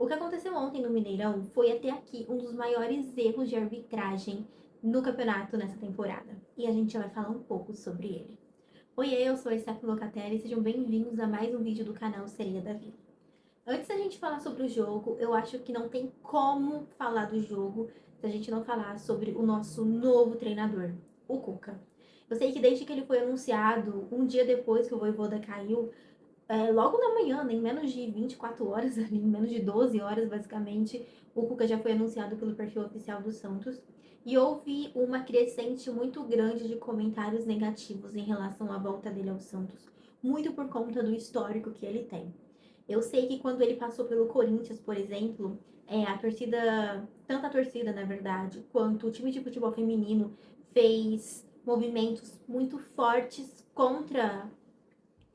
O que aconteceu ontem no Mineirão foi até aqui um dos maiores erros de arbitragem no campeonato nessa temporada. E a gente vai falar um pouco sobre ele. Oi, eu sou a Steph Locatelli e sejam bem-vindos a mais um vídeo do canal Sereia da Vida. Antes da gente falar sobre o jogo, eu acho que não tem como falar do jogo se a gente não falar sobre o nosso novo treinador, o Cuca. Eu sei que desde que ele foi anunciado, um dia depois que o Vojvoda caiu, logo na manhã, né, em menos de 24 horas, ali, em menos de 12 horas, basicamente, o Cuca já foi anunciado pelo perfil oficial do Santos. E houve uma crescente muito grande de comentários negativos em relação à volta dele ao Santos, muito por conta do histórico que ele tem. Eu sei que quando ele passou pelo Corinthians, por exemplo, a torcida, tanto a torcida, na verdade, quanto o time de futebol feminino fez movimentos muito fortes contra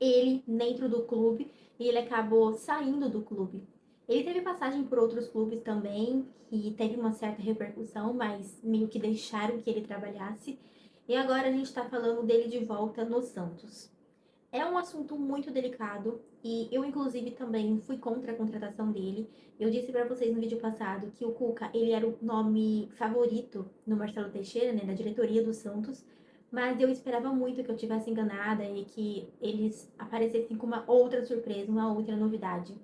ele dentro do clube e ele acabou saindo do clube. Ele teve passagem por outros clubes também e teve uma certa repercussão, mas meio que deixaram que ele trabalhasse. E agora a gente está falando dele de volta no Santos. É um assunto muito delicado e eu, inclusive, também fui contra a contratação dele. Eu disse para vocês no vídeo passado que o Cuca, ele era o nome favorito no Marcelo Teixeira, né, da diretoria do Santos, mas eu esperava muito que eu tivesse enganada e que eles aparecessem com uma outra surpresa, uma outra novidade.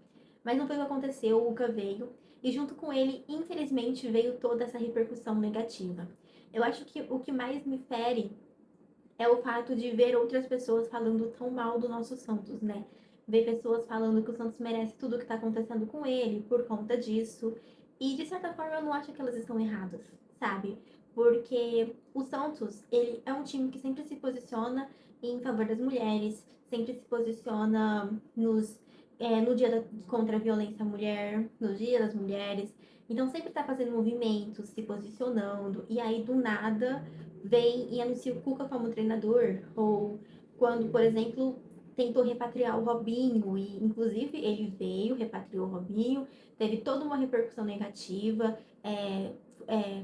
Mas não foi o que aconteceu, o Cuca veio e junto com ele, infelizmente, veio toda essa repercussão negativa. Eu acho que o que mais me fere é o fato de ver outras pessoas falando tão mal do nosso Santos, né? Ver pessoas falando que o Santos merece tudo o que tá acontecendo com ele por conta disso. E de certa forma eu não acho que elas estão erradas, sabe? Porque o Santos, ele é um time que sempre se posiciona em favor das mulheres, sempre se posiciona no dia contra a violência à mulher, no dia das mulheres. Então sempre tá fazendo movimentos, se posicionando, e aí do nada vem e anuncia o Cuca como treinador, ou quando, por exemplo, tentou repatriar o Robinho, e inclusive ele veio, repatriou o Robinho, teve toda uma repercussão negativa,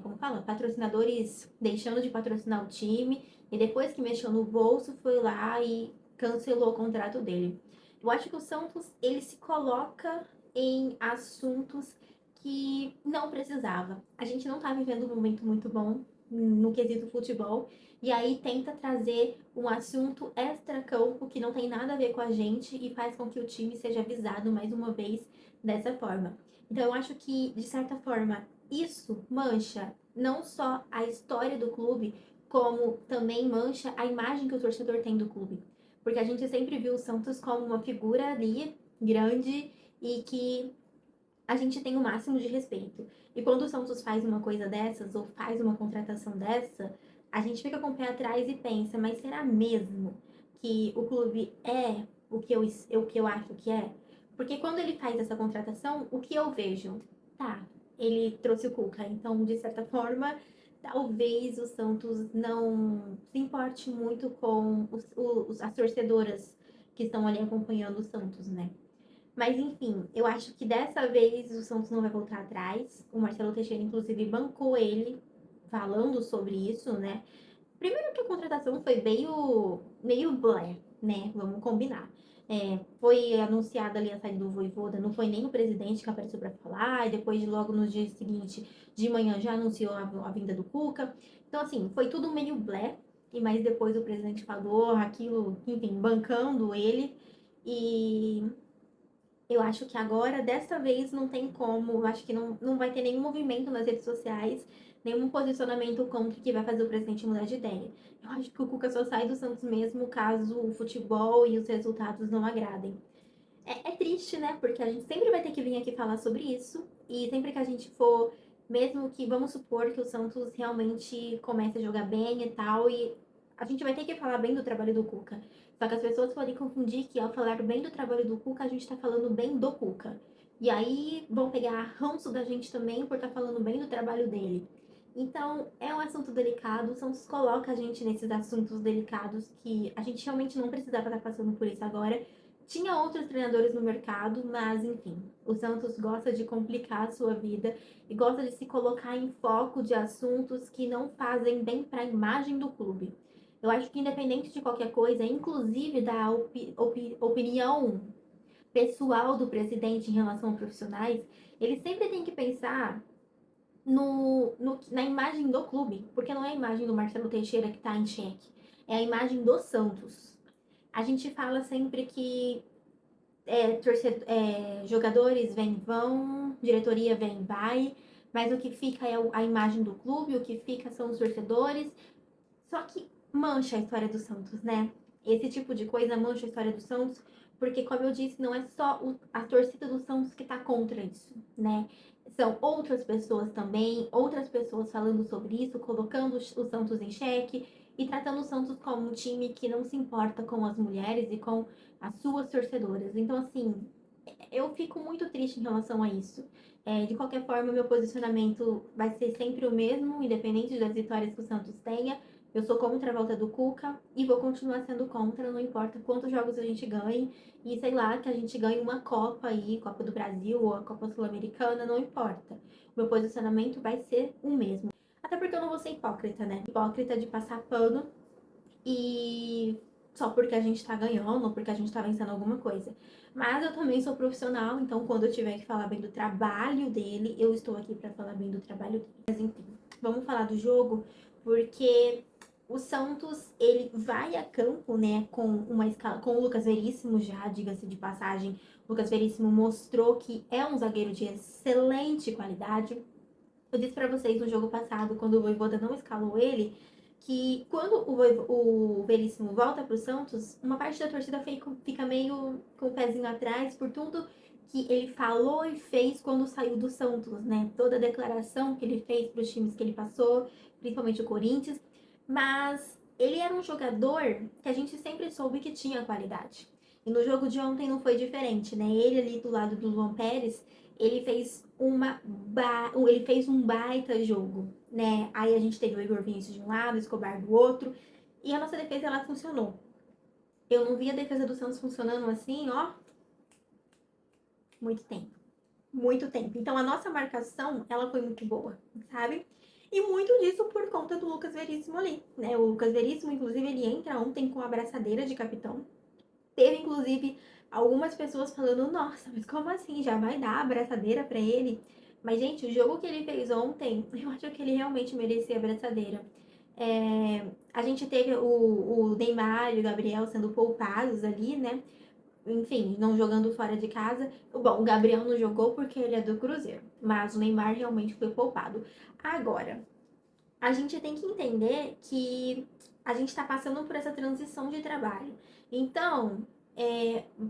como fala, patrocinadores deixando de patrocinar o time, e depois que mexeu no bolso, foi lá e cancelou o contrato dele. Eu acho que o Santos, ele se coloca em assuntos que não precisava. A gente não tá vivendo um momento muito bom no quesito futebol, e aí tenta trazer um assunto extra-campo que não tem nada a ver com a gente e faz com que o time seja avisado mais uma vez dessa forma. Então eu acho que, de certa forma, isso mancha não só a história do clube, como também mancha a imagem que o torcedor tem do clube. Porque a gente sempre viu o Santos como uma figura ali, grande, e que a gente tem o máximo de respeito. E quando o Santos faz uma coisa dessas, ou faz uma contratação dessa, a gente fica com o pé atrás e pensa, mas será mesmo que o clube é o que eu acho que é? Porque quando ele faz essa contratação, o que eu vejo? Tá, ele trouxe o Cuca, então, de certa forma, talvez o Santos não se importe muito com as torcedoras que estão ali acompanhando o Santos, né? Mas enfim, eu acho que dessa vez o Santos não vai voltar atrás. O Marcelo Teixeira, inclusive, bancou ele falando sobre isso, né? Primeiro que a contratação foi meio blé, né? Vamos combinar. Foi anunciada ali a saída do Vojvoda, não foi nem o presidente que apareceu para falar, e depois, logo no dia seguinte, de manhã, já anunciou a vinda do Cuca. Então, assim, foi tudo meio blé, e mais depois o presidente falou aquilo, enfim, bancando ele. E eu acho que agora, dessa vez, não tem como. Eu acho que não vai ter nenhum movimento nas redes sociais, nenhum posicionamento contra que vai fazer o presidente mudar de ideia. Eu acho que o Cuca só sai do Santos mesmo caso o futebol e os resultados não agradem. É triste, né? Porque a gente sempre vai ter que vir aqui falar sobre isso. E sempre que a gente for, mesmo que vamos supor que o Santos realmente comece a jogar bem e tal, e a gente vai ter que falar bem do trabalho do Cuca. Só que as pessoas podem confundir que ao falar bem do trabalho do Cuca, a gente tá falando bem do Cuca. E aí vão pegar ranço da gente também por estar falando bem do trabalho dele. Então, é um assunto delicado, o Santos coloca a gente nesses assuntos delicados que a gente realmente não precisava estar passando por isso agora. Tinha outros treinadores no mercado, mas enfim, o Santos gosta de complicar a sua vida e gosta de se colocar em foco de assuntos que não fazem bem para a imagem do clube. Eu acho que independente de qualquer coisa, inclusive da opinião pessoal do presidente em relação a profissionais, ele sempre tem que pensar na imagem do clube, porque não é a imagem do Marcelo Teixeira que está em xeque, é a imagem do Santos. A gente fala sempre que jogadores vêm e vão, diretoria vem e vai, mas o que fica é a imagem do clube, o que fica são os torcedores. Só que mancha a história do Santos, né? Esse tipo de coisa mancha a história do Santos, porque, como eu disse, não é só a torcida do Santos que tá contra isso, né? São outras pessoas também, outras pessoas falando sobre isso, colocando o Santos em xeque e tratando o Santos como um time que não se importa com as mulheres e com as suas torcedoras. Então, assim, eu fico muito triste em relação a isso. De qualquer forma, meu posicionamento vai ser sempre o mesmo, independente das vitórias que o Santos tenha. Eu sou contra a volta do Cuca e vou continuar sendo contra, não importa quantos jogos a gente ganhe. E sei lá, que a gente ganhe uma Copa aí, Copa do Brasil ou a Copa Sul-Americana, não importa. Meu posicionamento vai ser o mesmo. Até porque eu não vou ser hipócrita, né? Hipócrita de passar pano e só porque a gente tá ganhando ou porque a gente tá vencendo alguma coisa. Mas eu também sou profissional, então quando eu tiver que falar bem do trabalho dele, eu estou aqui para falar bem do trabalho dele. Mas enfim, vamos falar do jogo, porque o Santos, ele vai a campo, né, com uma escala, com o Lucas Veríssimo já, diga-se de passagem. O Lucas Veríssimo mostrou que é um zagueiro de excelente qualidade. Eu disse para vocês no jogo passado, quando o Vojvoda não escalou ele, que quando o Veríssimo volta para o Santos, uma parte da torcida fica meio com o pezinho atrás por tudo que ele falou e fez quando saiu do Santos, né? Toda a declaração que ele fez para os times que ele passou, principalmente o Corinthians. Mas ele era um jogador que a gente sempre soube que tinha qualidade. E no jogo de ontem não foi diferente, né? Ele ali do lado do Luan Pérez, ele fez ele fez um baita jogo, né? Aí a gente teve o Igor Vinícius de um lado, o Escobar do outro, e a nossa defesa ela funcionou. Eu não vi a defesa do Santos funcionando assim, ó, muito tempo. Muito tempo. Então a nossa marcação, ela foi muito boa, sabe? E muito disso por conta do Lucas Veríssimo ali, né? O Lucas Veríssimo, inclusive, ele entra ontem com a abraçadeira de capitão. Teve, inclusive, algumas pessoas falando, nossa, mas como assim? Já vai dar a abraçadeira pra ele? Mas, gente, o jogo que ele fez ontem, eu acho que ele realmente merecia a abraçadeira. A gente teve o Neymar e o Gabriel sendo poupados ali, né? Enfim, não jogando fora de casa. Bom, o Gabriel não jogou porque ele é do Cruzeiro, mas o Neymar realmente foi poupado. Agora, a gente tem que entender que a gente está passando por essa transição de trabalho. Então,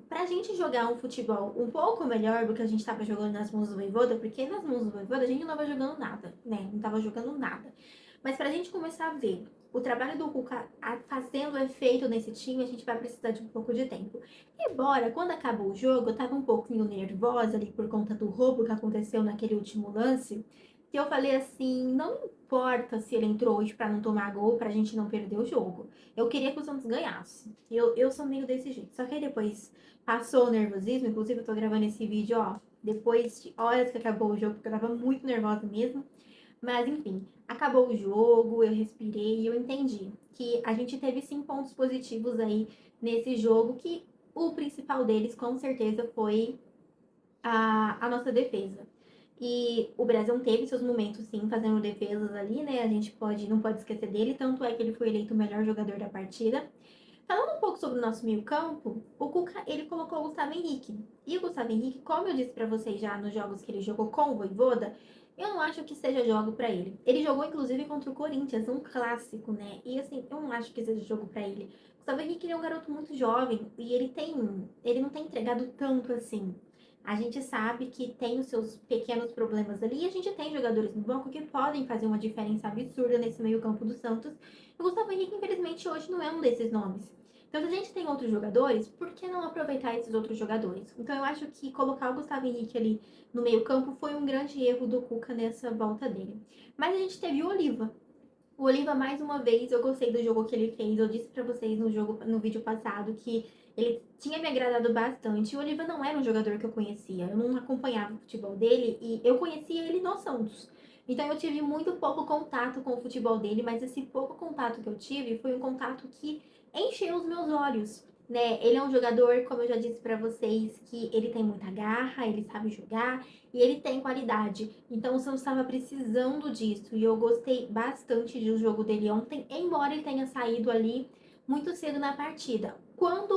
para a gente jogar um futebol um pouco melhor do que a gente estava jogando nas mãos do Vojvoda, porque nas mãos do Vojvoda a gente não estava jogando nada, né? Não estava jogando nada. Mas para a gente começar a ver o trabalho do Cuca fazendo efeito nesse time, a gente vai precisar de um pouco de tempo. Embora, quando acabou o jogo, eu tava um pouquinho nervosa ali por conta do roubo que aconteceu naquele último lance, que eu falei assim, não importa se ele entrou hoje pra não tomar gol, pra gente não perder o jogo. Eu queria que o Santos ganhasse. Eu sou meio desse jeito. Só que aí depois passou o nervosismo, inclusive eu tô gravando esse vídeo, ó, depois de horas que acabou o jogo, porque eu tava muito nervosa mesmo. Mas enfim, acabou o jogo, eu respirei e eu entendi que a gente teve sim pontos positivos aí nesse jogo, que o principal deles com certeza foi a nossa defesa. E o Brasil teve seus momentos sim fazendo defesas ali, né? A gente não pode esquecer dele, tanto é que ele foi eleito o melhor jogador da partida. Falando um pouco sobre o nosso meio-campo, o Cuca, ele colocou o Gustavo Henrique. E o Gustavo Henrique, como eu disse pra vocês já nos jogos que ele jogou com o Vojvoda, eu não acho que seja jogo pra ele. Ele jogou inclusive contra o Corinthians, um clássico, né? E assim, eu não acho que seja jogo pra ele. O Gustavo Henrique, ele é um garoto muito jovem e ele não tem entregado tanto assim. A gente sabe que tem os seus pequenos problemas ali e a gente tem jogadores no banco que podem fazer uma diferença absurda nesse meio-campo do Santos. O Gustavo Henrique, infelizmente, hoje não é um desses nomes. Então, se a gente tem outros jogadores, por que não aproveitar esses outros jogadores? Então, eu acho que colocar o Gustavo Henrique ali no meio-campo foi um grande erro do Cuca nessa volta dele. Mas a gente teve o Oliva. O Oliva, mais uma vez, eu gostei do jogo que ele fez. Eu disse pra vocês no vídeo passado que ele tinha me agradado bastante. O Oliva não era um jogador que eu conhecia. Eu não acompanhava o futebol dele e eu conhecia ele no Santos. Então eu tive muito pouco contato com o futebol dele, mas esse pouco contato que eu tive foi um contato que encheu os meus olhos. né? Ele é um jogador, como eu já disse pra vocês, que ele tem muita garra, ele sabe jogar e ele tem qualidade. Então o Santos estava precisando disso e eu gostei bastante do jogo dele ontem, embora ele tenha saído ali muito cedo na partida. Quando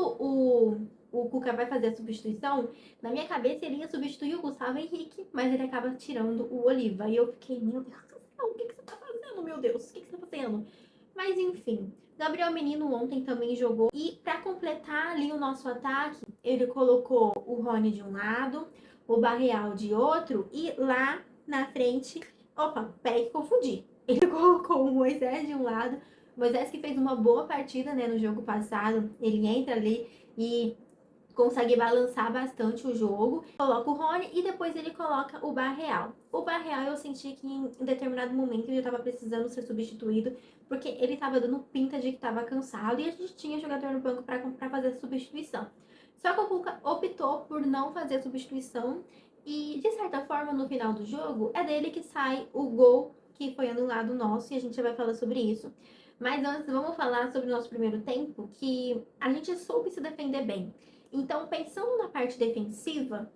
o Cuca vai fazer a substituição, na minha cabeça ele ia substituir o Gustavo Henrique, mas ele acaba tirando o Oliva. E eu fiquei, meu Deus do céu, o que você tá fazendo, meu Deus? O que você tá fazendo? Mas enfim, Gabriel Menino ontem também jogou. E para completar ali o nosso ataque, ele colocou o Rony de um lado, o Barreal de outro, e lá na frente, opa, peraí que confundi. Ele colocou o Moisés de um lado, Moisés que fez uma boa partida, né, no jogo passado. Ele entra ali e consegue balançar bastante o jogo, coloca o Rony e depois ele coloca o Barreal. O Barreal eu senti que em determinado momento ele estava precisando ser substituído, porque ele estava dando pinta de que estava cansado e a gente tinha jogador no banco para fazer a substituição. Só que o Cuca optou por não fazer a substituição e, de certa forma, no final do jogo, é dele que sai o gol que foi anulado nosso e a gente já vai falar sobre isso. Mas antes, vamos falar sobre o nosso primeiro tempo, que a gente soube se defender bem. Então, pensando na parte defensiva,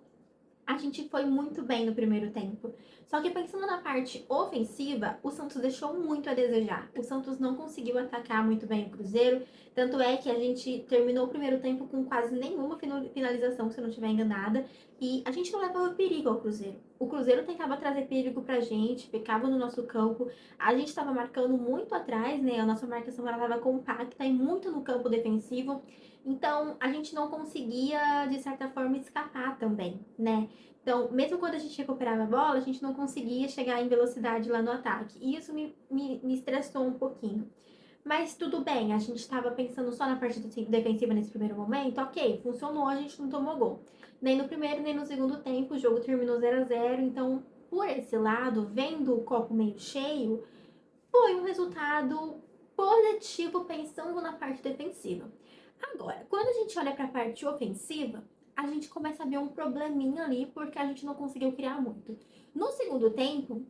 a gente foi muito bem no primeiro tempo. Só que pensando na parte ofensiva, o Santos deixou muito a desejar. O Santos não conseguiu atacar muito bem o Cruzeiro. Tanto é que a gente terminou o primeiro tempo com quase nenhuma finalização, se eu não estiver enganada. E a gente não levava perigo ao Cruzeiro. O Cruzeiro tentava trazer perigo pra gente, ficava no nosso campo. A gente estava marcando muito atrás, né? A nossa marcação estava compacta e muito no campo defensivo. Então, a gente não conseguia, de certa forma, escapar também, né? Então, mesmo quando a gente recuperava a bola, a gente não conseguia chegar em velocidade lá no ataque. E isso me estressou um pouquinho. Mas tudo bem, a gente estava pensando só na parte defensiva nesse primeiro momento. Ok, funcionou, a gente não tomou gol. Nem no primeiro, nem no segundo tempo, o jogo terminou 0-0. Então, por esse lado, vendo o copo meio cheio, foi um resultado positivo pensando na parte defensiva. Agora, quando a gente olha para a parte ofensiva, a gente começa a ver um probleminha ali porque a gente não conseguiu criar muito. No segundo tempo,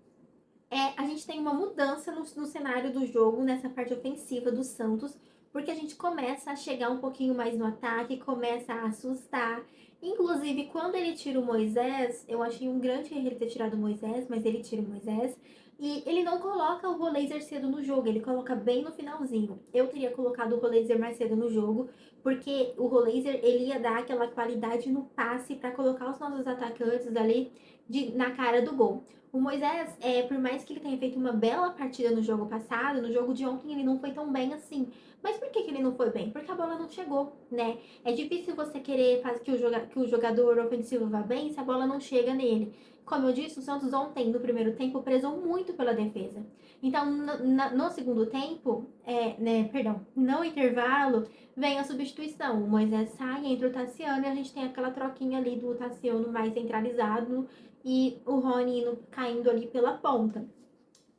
a gente tem uma mudança no cenário do jogo, nessa parte ofensiva do Santos, porque a gente começa a chegar um pouquinho mais no ataque, começa a assustar. Inclusive, quando ele tira o Moisés, eu achei um grande erro ele ter tirado o Moisés, mas ele tira o Moisés. E ele não coloca o Roleiser cedo no jogo, ele coloca bem no finalzinho. Eu teria colocado o Roleiser mais cedo no jogo, porque o Roleiser ele ia dar aquela qualidade no passe para colocar os nossos atacantes ali na cara do gol. O Moisés, por mais que ele tenha feito uma bela partida no jogo passado, no jogo de ontem ele não foi tão bem assim. Mas por que ele não foi bem? Porque a bola não chegou, né? É difícil você querer fazer que o jogador ofensivo vá bem se a bola não chega nele. Como eu disse, o Santos ontem, no primeiro tempo, prezou muito pela defesa. Então, no segundo tempo, no intervalo, vem a substituição. O Moisés sai, entra o Tassiano e a gente tem aquela troquinha ali do Tassiano mais centralizado e o Rony caindo ali pela ponta.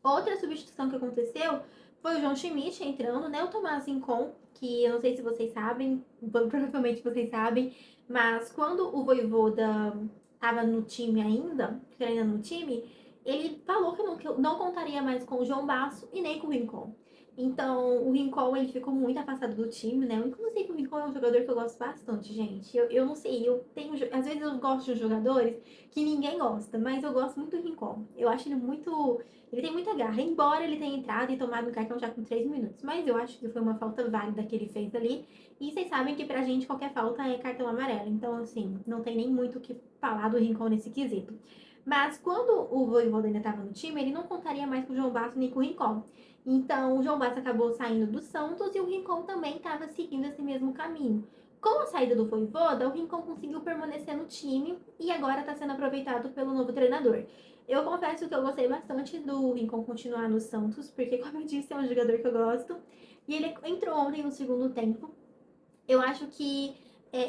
Outra substituição que aconteceu foi o João Schmidt entrando, né? O Tomás Rincon, que eu não sei se vocês sabem, provavelmente vocês sabem, mas quando o Vojvoda estava no time ainda, treinando no time, ele falou que não contaria mais com o João Basso e nem com o Rincon. Então, o Rincon, ele ficou muito afastado do time, né? Inclusive, o Rincon é um jogador que eu gosto bastante, gente. Eu não sei, às vezes eu gosto de jogadores que ninguém gosta, mas eu gosto muito do Rincon. Eu acho ele muito... Ele tem muita garra, embora ele tenha entrado e tomado um cartão já com 3 minutos. Mas eu acho que foi uma falta válida que ele fez ali. E vocês sabem que pra gente qualquer falta é cartão amarelo. Então, assim, não tem nem muito o que falar do Rincon nesse quesito. Mas quando o Vojvoda ainda estava no time, ele não contaria mais com o João Basso nem com o Rincon. Então, o João Basso acabou saindo do Santos e o Rincon também estava seguindo esse mesmo caminho. Com a saída do Vojvoda, o Rincon conseguiu permanecer no time e agora está sendo aproveitado pelo novo treinador. Eu confesso que eu gostei bastante do Rincon continuar no Santos, porque, como eu disse, é um jogador que eu gosto. E ele entrou ontem no segundo tempo. Eu acho que,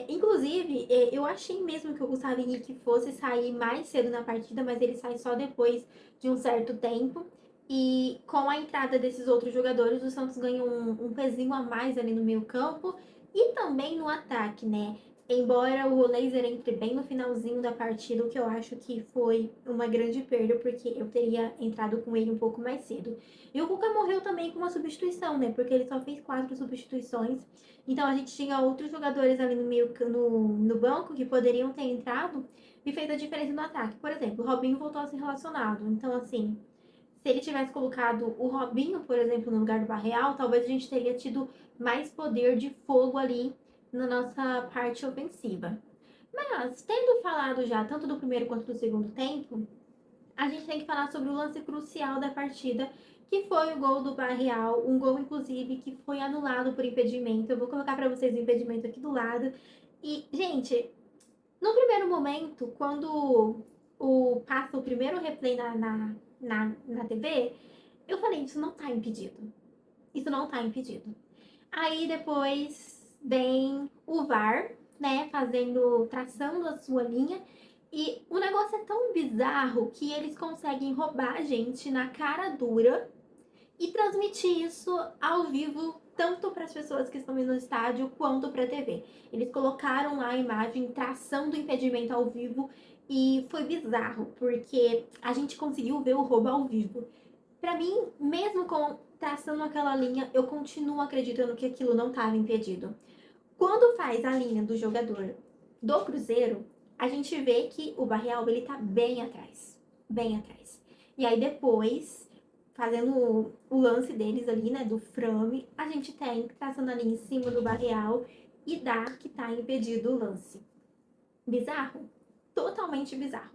inclusive, eu achei mesmo que o Gustavo Henrique fosse sair mais cedo na partida, mas ele sai só depois de um certo tempo. E com a entrada desses outros jogadores, o Santos ganha um pezinho a mais ali no meio campo e também no ataque, né? Embora o laser entre bem no finalzinho da partida, o que eu acho que foi uma grande perda, porque eu teria entrado com ele um pouco mais cedo. E o Cuca morreu também com uma substituição, né? Porque ele só fez 4 substituições. Então a gente tinha outros jogadores ali no meio no banco que poderiam ter entrado e feito a diferença no ataque. Por exemplo, o Robinho voltou a ser relacionado. Então, assim, se ele tivesse colocado o Robinho, por exemplo, no lugar do Barreal, talvez a gente teria tido mais poder de fogo ali na nossa parte ofensiva. Mas, tendo falado já tanto do primeiro quanto do segundo tempo, a gente tem que falar sobre o lance crucial da partida, que foi o gol do Barreal, um gol, inclusive, que foi anulado por impedimento. Eu vou colocar para vocês o impedimento aqui do lado. E, gente, no primeiro momento, quando passa o primeiro replay na TV, eu falei, isso não tá impedido. Isso não tá impedido. Aí depois vem o VAR, né, traçando a sua linha. E o negócio é tão bizarro que eles conseguem roubar a gente na cara dura e transmitir isso ao vivo, tanto para as pessoas que estão no estádio quanto para a TV. Eles colocaram lá a imagem traçando o impedimento ao vivo e foi bizarro, porque a gente conseguiu ver o roubo ao vivo. Para mim, mesmo com traçando aquela linha, eu continuo acreditando que aquilo não estava impedido. Quando faz a linha do jogador do Cruzeiro, a gente vê que o Barreal ele tá bem atrás, bem atrás. E aí depois, fazendo o lance deles ali, né, do frame, a gente tem traçando a linha em cima do Barreal e dá que tá impedido o lance. Bizarro, totalmente bizarro.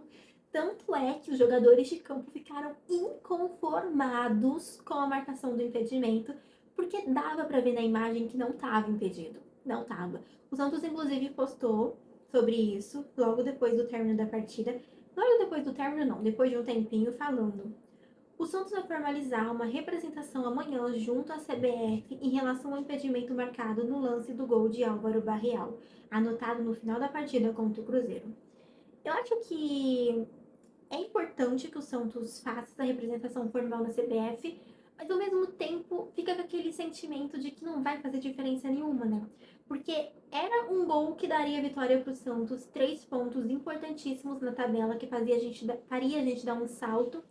Tanto é que os jogadores de campo ficaram inconformados com a marcação do impedimento, porque dava para ver na imagem que não estava impedido. Não estava. O Santos, inclusive, postou sobre isso logo depois do término da partida. Logo depois do término, não, depois de um tempinho, falando. O Santos vai formalizar uma representação amanhã junto à CBF em relação ao impedimento marcado no lance do gol de Álvaro Barreal, anotado no final da partida contra o Cruzeiro. Eu acho que é importante que o Santos faça essa representação formal na CBF, mas ao mesmo tempo fica com aquele sentimento de que não vai fazer diferença nenhuma, né? Porque era um gol que daria vitória para o Santos, 3 pontos importantíssimos na tabela que faria a gente dar um salto.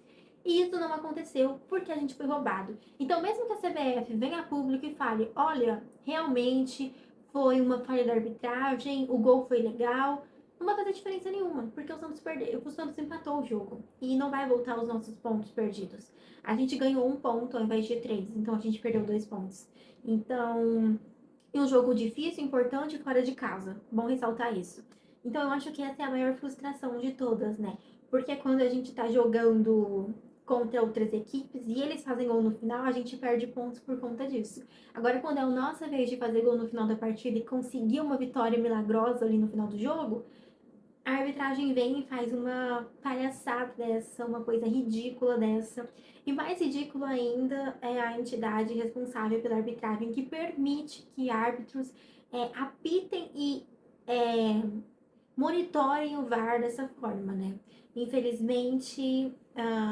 E isso não aconteceu porque a gente foi roubado. Então, mesmo que a CBF venha a público e fale, olha, realmente foi uma falha da arbitragem, o gol foi legal, não vai fazer diferença nenhuma, porque o Santos empatou o jogo e não vai voltar os nossos pontos perdidos. A gente ganhou 1 ponto ao invés de 3, então a gente perdeu 2 pontos. Então, e um jogo difícil, importante, fora de casa. Bom ressaltar isso. Então, eu acho que essa é a maior frustração de todas, né? Porque quando a gente tá jogando contra outras equipes e eles fazem gol no final, a gente perde pontos por conta disso. Agora, quando é a nossa vez de fazer gol no final da partida e conseguir uma vitória milagrosa ali no final do jogo, a arbitragem vem e faz uma palhaçada dessa, uma coisa ridícula dessa. E mais ridículo ainda é a entidade responsável pela arbitragem que permite que árbitros apitem e monitorem o VAR dessa forma, né? Infelizmente,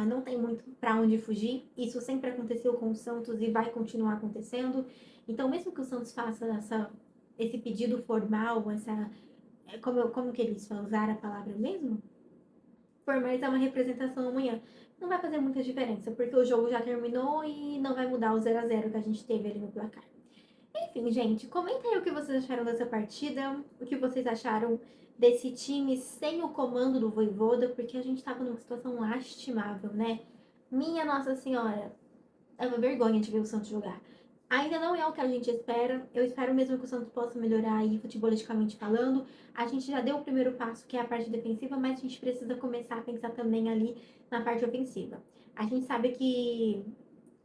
não tem muito para onde fugir. Isso sempre aconteceu com o Santos e vai continuar acontecendo. Então, mesmo que o Santos faça esse pedido formal, como que eles vão usar a palavra mesmo? Formalizar uma representação amanhã. Não vai fazer muita diferença, porque o jogo já terminou e não vai mudar o 0-0 que a gente teve ali no placar. Enfim, gente, comenta aí o que vocês acharam dessa partida, o que vocês acharam desse time sem o comando do Vojvoda, porque a gente tava numa situação lastimável, né? Minha Nossa Senhora, é uma vergonha de ver o Santos jogar. Ainda não é o que a gente espera. Eu espero mesmo que o Santos possa melhorar aí, futebolisticamente falando. A gente já deu o primeiro passo, que é a parte defensiva, mas a gente precisa começar a pensar também ali na parte ofensiva. A gente sabe que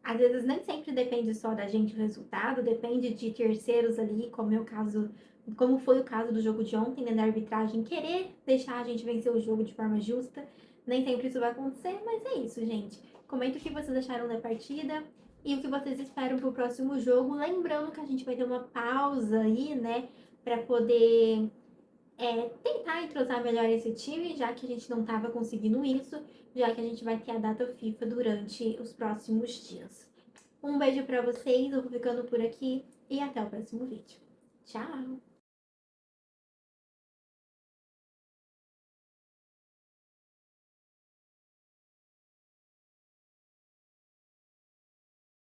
às vezes nem sempre depende só da gente o resultado, depende de terceiros ali, como foi o caso do jogo de ontem, né, da arbitragem querer deixar a gente vencer o jogo de forma justa. Nem sempre isso vai acontecer, mas é isso, gente. Comenta o que vocês acharam da partida e o que vocês esperam pro próximo jogo. Lembrando que a gente vai ter uma pausa aí, né, para poder tentar entrosar melhor esse time, já que a gente não estava conseguindo isso, já que a gente vai ter a data FIFA durante os próximos dias. Um beijo para vocês, eu vou ficando por aqui e até o próximo vídeo. Tchau!